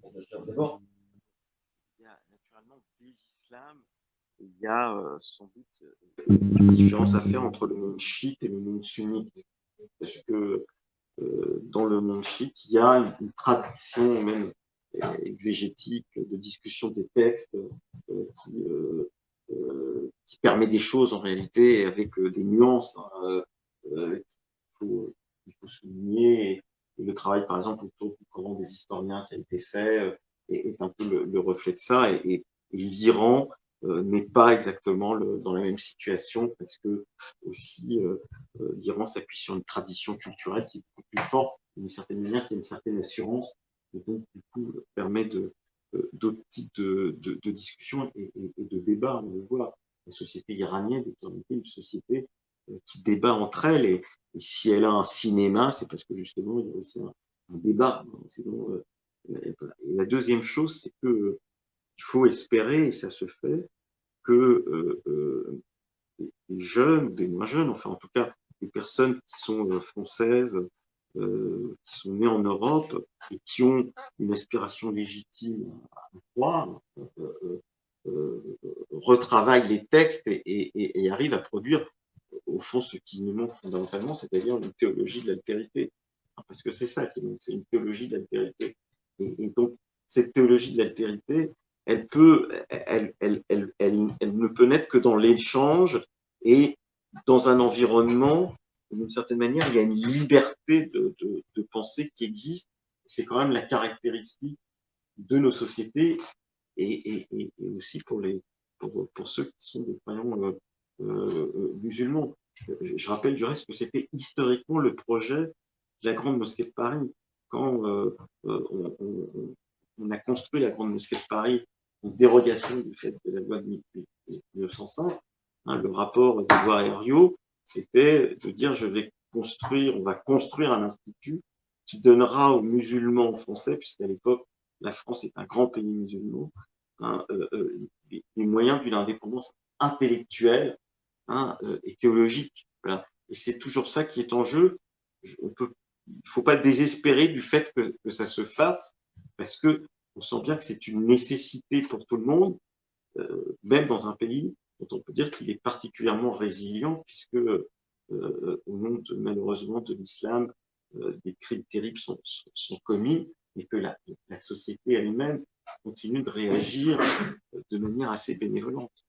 commencer d'abord. Il y a naturellement des islams, il y a sans doute une différence à faire entre le monde chiite et le monde sunnite. Parce que dans le monde chiite, il y a une tradition même exégétique de discussion des textes qui permet des choses en réalité avec des nuances qu'il faut souligner. Et le travail, par exemple, autour du Coran des historiens qui a été fait est un peu le reflet de ça. Et l'Iran n'est pas exactement dans la même situation parce que aussi l'Iran s'appuie sur une tradition culturelle qui est beaucoup plus forte, d'une certaine manière, qui a une certaine assurance, et donc du coup permet d'autres types de discussions et de débats. On le voit, la société iranienne est en réalité une société qui débat entre elles, et si elle a un cinéma, c'est parce que justement il y a aussi un débat. Sinon, et la deuxième chose, c'est que il faut espérer, et ça se fait, que des jeunes, des moins jeunes, enfin en tout cas des personnes qui sont françaises, qui sont nées en Europe et qui ont une aspiration légitime à croire, retravaillent les textes et arrivent à produire au fond ce qui nous manque fondamentalement, c'est-à-dire une théologie de l'altérité. Parce que c'est ça qui manque, c'est une théologie de l'altérité. Et donc cette théologie de l'altérité, elle ne peut naître que dans l'échange et dans un environnement, d'une certaine manière, il y a une liberté de pensée qui existe. C'est quand même la caractéristique de nos sociétés et aussi pour ceux qui sont des croyants musulmans. Je rappelle du reste que c'était historiquement le projet de la Grande Mosquée de Paris. Quand on a construit la Grande Mosquée de Paris en dérogation du fait de la loi de 1905, le rapport d'Edouard Herriot, c'était de dire on va construire un institut qui donnera aux musulmans français, puisqu'à l'époque, la France est un grand pays musulman, les moyens d'une indépendance intellectuelle et théologique. Voilà. Et c'est toujours ça qui est en jeu. Il ne faut pas désespérer du fait que ça se fasse, parce que on sent bien que c'est une nécessité pour tout le monde, même dans un pays dont on peut dire qu'il est particulièrement résilient, puisque au nom malheureusement de l'islam, des crimes terribles sont commis, et que la société elle-même continue de réagir de manière assez bénévolente.